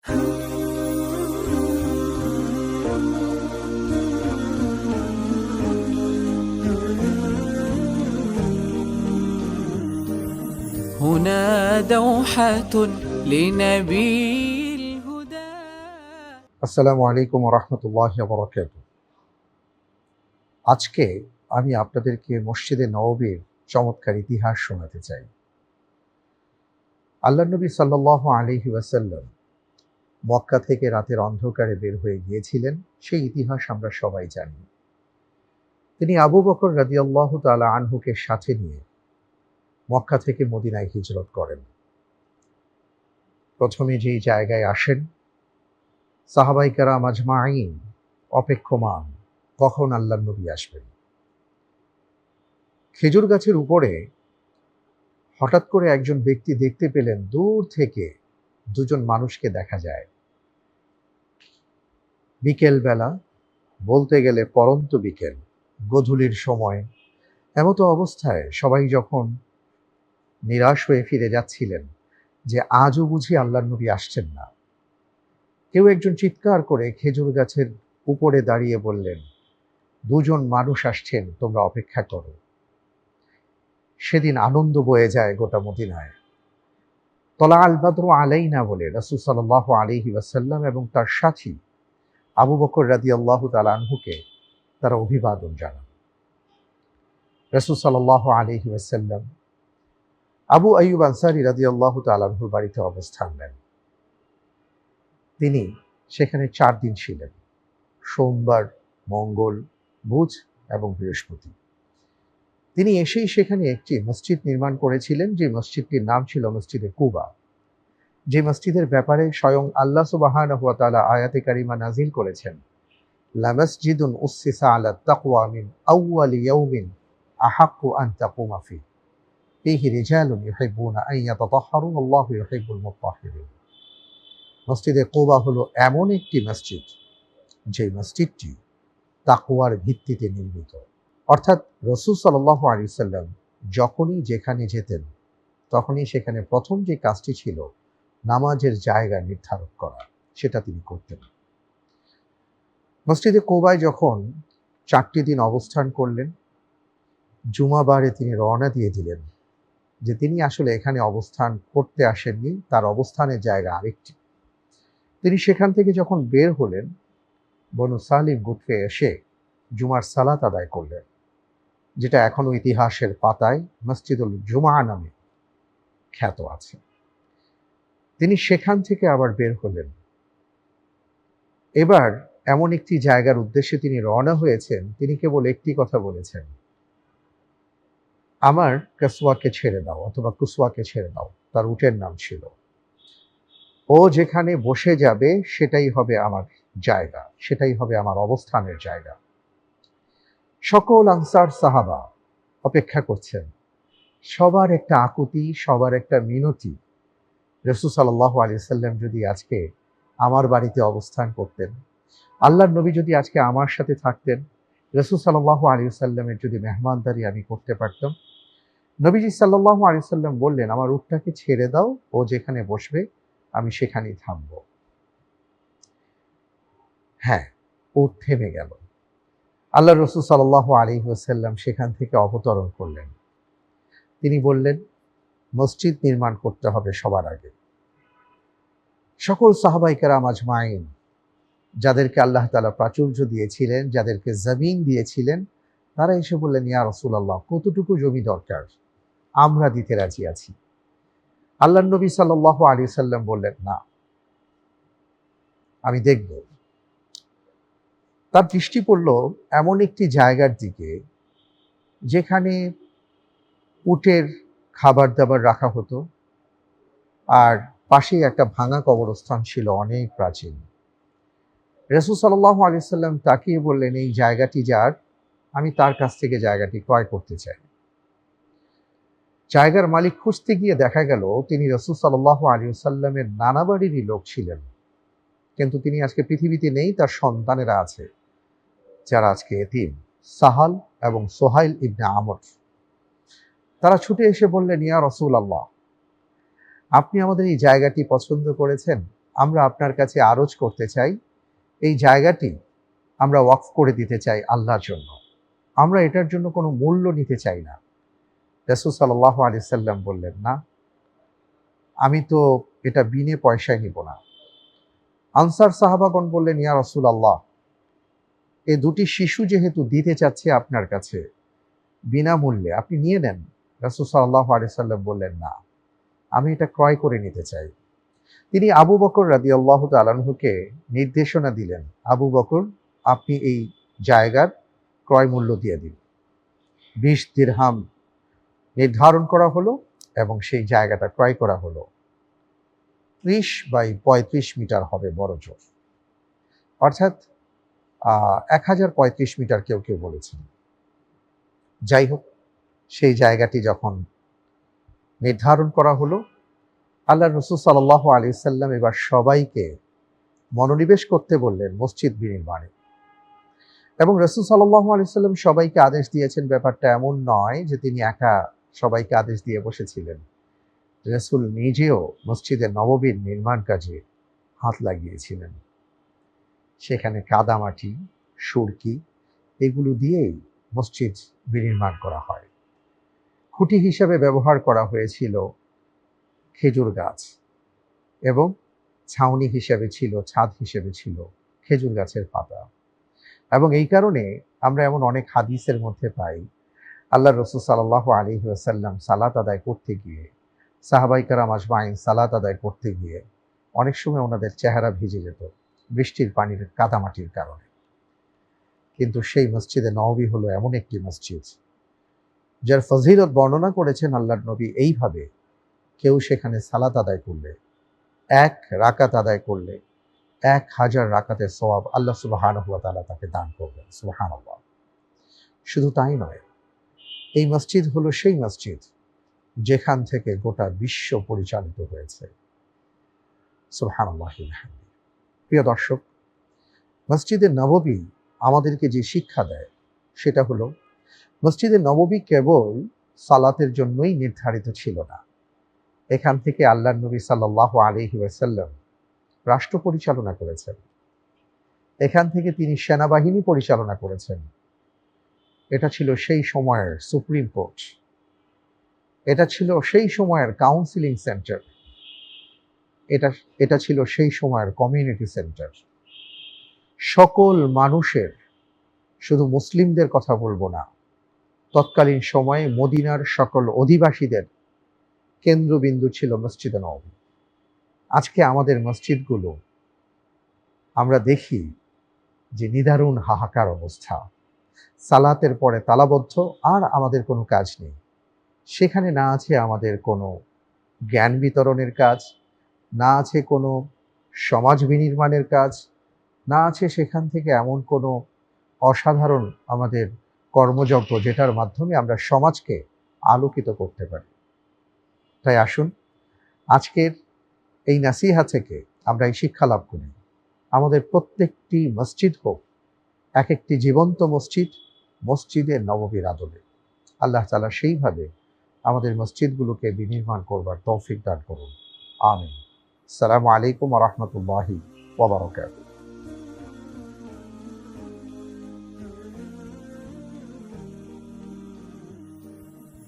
هنا دوحة لنبي الهدى. আসসালামু আলাইকুম ওয়া রাহমাতুল্লাহি ওয়া বারাকাতুহু। আজকে আমি আপনাদেরকে মসজিদে নববীর চমৎকার ইতিহাস শোনাতে চাই। আল্লাহর নবী সাল্লাল্লাহু আলাইহি ওয়াসাল্লাম মক্কা থেকে রাতের অন্ধকারে বের হয়ে গিয়েছিলেন, সেই ইতিহাস আমরা সবাই জানি। তিনি আবু বকর রাদিয়াল্লাহু তাআলা আনহুকে সাথে নিয়ে মক্কা থেকে মদিনায় হিজরত করেন। প্রথমে যেই জায়গায় আসেন, সাহাবায়ে কেরাম আজমাইন অপেক্ষমান কখন আল্লাহর নবী আসবেন। খেজুর গাছের উপরে হঠাৎ করে একজন ব্যক্তি দেখতে পেলেন, দূর থেকে দুজন মানুষকে দেখা যায়। বিকেল বেলা, বলতে গেলে পরন্ত বিকেল, গোধূলির সময়, এমতো অবস্থায় সবাই যখন নিরাশ হয়ে ফিরে যাচ্ছিলেন যে আজও বুঝি আল্লাহর নবী আসছেন না, কেউ একজন চিৎকার করে খেজুর গাছের উপরে দাঁড়িয়ে বললেন, দুজন মানুষ আসছেন, তোমরা অপেক্ষা করো। সেদিন আনন্দ বয়ে যায় গোটা মদিনায়। তলা আল বাদরু আলাইনা বলে রাসূল সাল্লাল্লাহু আলাইহি ওয়াসাল্লাম এবং তার সাথী আবু বকর রাদিয়াল্লাহু তাআলা আনহুকে তারা অভিবাদন জানান। রাসূল সাল্লাল্লাহু আলাইহি ওয়াসাল্লাম আবু আইয়ুব আনসারী রাদিয়াল্লাহু তাআলা আনহুর বাড়িতে অবস্থান নেন। তিনি সেখানে 4 দিন ছিলেন, সোমবার, মঙ্গল, বুধ এবং বৃহস্পতি। তিনি এসেই সেখানে একটি মসজিদ নির্মাণ করেছিলেন, যে মসজিদটির নাম ছিল মসজিদে কুবা, যে মসজিদের ব্যাপারে স্বয়ং আল্লাহ সুবহানাহু ওয়া তাআলা আয়াতে কারিমা নাজিল করেছেন, লামাসজিদুন উসসিসা আলা তাকওয়া মিন আউয়ালি ইয়াউমিন আহাক্কু আন তাকুমা ফীহি রিজালুন ইউহিব্বুনা আন ইয়াতাতাহহারু আল্লাহু ইউহিব্বুল মুতাহহিরিন। মসজিদে কুবা হলো এমন একটি মসজিদ, যে মসজিদটি তাকওয়ার ভিত্তিতে নির্মিত। অর্থাৎ রাসূল সাল্লাল্লাহু আলাইহি ওয়াসাল্লাম যখনই যেখানে যেতেন, তখনই সেখানে প্রথম যে কাজটি ছিল নামাজের জায়গা নির্ধারণ করা, সেটা তিনি করতেন। মসজিদে কুবায় যখন 4টি দিন অবস্থান করলেন, জুমাবারে তিনি রওনা দিয়ে দিলেন যে তিনি আসলে এখানে অবস্থান করতে আসেননি, তার অবস্থানের জায়গা আরেকটি। তিনি সেখান থেকে যখন বের হলেন, বনু সালিম গোত্রে এসে জুমার সালাত আদায় করলেন, যেটা এখনো ইতিহাসের পাতায় মসজিদুল জুমআ নামে খ্যাত আছে। তিনি সেখান থেকে আবার বের হলেন। এবার এমন একটি জায়গার উদ্দেশ্যে তিনি রওনা হয়েছেন, তিনি কেবল একটি কথা বলেছেন, আমার কাসওয়াকে ছেড়ে দাও, অথবা কুসওয়াকে ছেড়ে দাও, তার উটের নাম ছিল। ও যেখানে বসে যাবে সেটাই হবে আমার জায়গা, সেটাই হবে আমার অবস্থানের জায়গা। সকল আনসার সাহাবা অপেক্ষা করছেন, সবার একটা আকুতি, সবার একটা মিনতি, রাসূল সাল্লাল্লাহু আলাইহি ওয়াসাল্লাম যদি আজকে আমার বাড়িতে অবস্থান করতেন, আল্লাহর নবী যদি আজকে আমার সাথে থাকতেন, রাসূল সাল্লাল্লাহু আলাইহি ওয়াসাল্লামের যদি মেহমানদারি আমি করতে পারতাম। নবীজি সাল্লাল্লাহু আলাইহি ওয়াসাল্লাম বললেন, আমার উটটাকে ছেড়ে দাও, ও যেখানে বসবে আমি সেখানেই থামব। হ্যাঁ, উট থেমে গেল। আল্লাহ রাসূল সাল্লাল্লাহু আলাইহি ওয়াসাল্লাম সেখান থেকে অবতরণ করলেন। তিনি বললেন, মসজিদ নির্মাণ করতে হবে সবার আগে। সকল সাহাবায়ে কেরাম আজমাইন, যাদেরকে আল্লাহ তাআলা প্রাচুর্য দিয়েছিলেন, যাদেরকে জমিন দিয়েছিলেন, তারা এসে বললেন, ইয়া রাসূলুল্লাহ, কতটুকু জমি দরকার, আমরা দিতে রাজি আছি। আল্লাহর নবী সাল্লাল্লাহু আলাইহি ওয়াসাল্লাম বললেন, না, আমি দেখব। তার দৃষ্টি পড়ল এমন একটি জায়গার দিকে, যেখানে উটের খাবার দাবার রাখা হতো, আর পাশেই একটা ভাঙা কবরস্থান ছিল, অনেক প্রাচীন। রাসূল সাল্লাল্লাহু আলাইহি ওয়াসাল্লাম তাকিয়ে বললেন, এই জায়গাটি যার, আমি তার কাছ থেকে জায়গাটি ক্রয় করতে চাই। জায়গার মালিক খুঁজতে গিয়ে দেখা গেল তিনি রাসূল সাল্লাল্লাহু আলাইহি ওয়াসাল্লামের নানা বাড়িরই লোক ছিলেন, কিন্তু তিনি আজকে পৃথিবীতে নেই, তার সন্তানেরা আছে, যারা আজকে এতিম, সাহাল এবং সোহাইল ইবনে আমর। তারা ছুটে এসে বললেন, ইয়া রাসূলুল্লাহ, আপনি আমাদের এই জায়গাটি পছন্দ করেছেন, আমরা আপনার কাছে আরজ করতে চাই, এই জায়গাটি আমরা ওয়াকফ করে দিতে চাই আল্লাহর জন্য। আমরা এটার জন্য কোনো মূল্য নিতে চাই না। রাসূল সাল্লাল্লাহু আলাইহি সাল্লাম বললেন, না, আমি তো এটা বিনে পয়সায় নিব না। আনসার সাহাবাগণ বললেন, ইয়া রাসূলুল্লাহ, এই দুটি শিশু যেহেতু দিতে চাচ্ছে আপনার কাছে বিনামূল্যে, আপনি নিয়ে নেন। রাসূল সাল্লাল্লাহু আলাইহি সাল্লাম বললেন, না, আমি এটা ক্রয় করে নিতে চাই। তিনি আবু বকর রাদিয়াল্লাহু তাআলা আনহুকে নির্দেশনা দিলেন, আবু বকর, আপনি এই জায়গার ক্রয় মূল্য দিয়ে দিন। 20 দিরহাম নির্ধারণ করা হলো এবং সেই জায়গাটা ক্রয় করা হলো। 30 বাই 35 মিটার হবে বড় জোর, অর্থাৎ 1035 মিটার কেউ কেউ বলেছেন। যাই হোক, সেই জায়গাটি যখন নির্ধারণ করা হলো, আল্লাহ রসুল সাল্লাল্লাহু আলাইহি সাল্লাম এবার সবাইকে মনোনিবেশ করতে বললেন মসজিদ বিনির্মাণে। এবং রসুল সাল্লাল্লাহু আলাইহি সাল্লাম সবাইকে আদেশ দিয়েছেন, ব্যাপারটা এমন নয় যে তিনি একা সবাইকে আদেশ দিয়ে বসেছিলেন। রসুল নিজেও মসজিদে নববীর নির্মাণ কাজে হাত লাগিয়েছিলেন। সেখানে কাদামাটি, সুরকি এগুলো দিয়েই মসজিদ বিনির্মাণ করা হয়। খুঁটি হিসাবে ব্যবহার করা হয়েছিল খেজুর গাছ এবং ছাউনি হিসেবে ছিল, ছাদ হিসেবে ছিল খেজুর গাছের পাতা। এবং এই কারণে আমরা এমন অনেক হাদিসের মধ্যে পাই, আল্লাহ রসুল সাল্লাল্লাহু আলাইহি ওয়াসাল্লাম সালাত আদায় করতে গিয়ে, সাহাবাই কেরাম আজমাইন সালাত আদায় করতে গিয়ে অনেক সময় ওনাদের চেহারা ভিজে যেত বৃষ্টির পানির কাদামাটির কারণে। কিন্তু সেই মসজিদে নববী হলো এমন একটি মসজিদ যার ফজিলত বর্ণনা করেছেন আল্লাহর নবী এইভাবে, কেউ সেখানে সালাত আদায় করলে, 1 রাকাত আদায় করলে 1000 রাকাতের সওয়াব আল্লাহ সুবহানাহু ওয়া তাআলা তাকে দান করবেন। সুবহানাল্লাহ। শুধু তাই নয়, এই মসজিদ হলো সেই মসজিদ যেখান থেকে গোটা বিশ্ব পরিচালিত হয়েছে। সুবহানাল্লাহ। প্রিয় দর্শক, মসজিদে নববী আমাদেরকে যে শিক্ষা দেয় সেটা হলো, মসজিদে নববী কেবল সালাতের জন্যই নির্ধারিত ছিল না। এখান থেকে আল্লাহর নবী সাল্লাল্লাহু আলাইহি ওয়াসাল্লাম রাষ্ট্র পরিচালনা করেছেন। এখান থেকে তিনি সেনাবাহিনী পরিচালনা করেছেন। এটা ছিল সেই সময়ের সুপ্রিম কোর্ট, এটা ছিল সেই সময়ের কাউন্সিলিং সেন্টার, এটা ছিল সেই সময়ের কমিউনিটি সেন্টার। সকল মানুষের, শুধু মুসলিমদের কথা বলবো না, তৎকালীন সময়ে মদিনার সকল অধিবাসীদের কেন্দ্রবিন্দু ছিল মসজিদে নববী। আজকে আমাদের মসজিদগুলো আমরা দেখি যে নিদারুণ হাহাকার অবস্থা। সালাতের পরে তালাবদ্ধ, আর আমাদের কোনো কাজ নেই। সেখানে না আছে আমাদের কোনো জ্ঞান বিতরণের কাজ, না আছে কোনো সমাজ বিনির্মাণের কাজ, না আছে সেখান থেকে এমন কোনো অসাধারণ আমাদের কর্মযজ্ঞ যেটার মাধ্যমে আমরা সমাজকে আলোকিত করতে পারি। তাই আসুন আজকের এই নাসিহা থেকে আমরা এই শিক্ষা লাভ করি, আমাদের প্রত্যেকটি মসজিদ হোক এক একটি জীবন্ত মসজিদ, মসজিদে নববীর আদলে। আল্লাহ তাআলা সেইভাবে আমাদের মসজিদগুলোকে বিনির্মাণ করবার তৌফিক দান করুন। আমিন। আসসালামু আলাইকুম ওয়া রাহমাতুল্লাহি ওয়া বারাকাতুহু।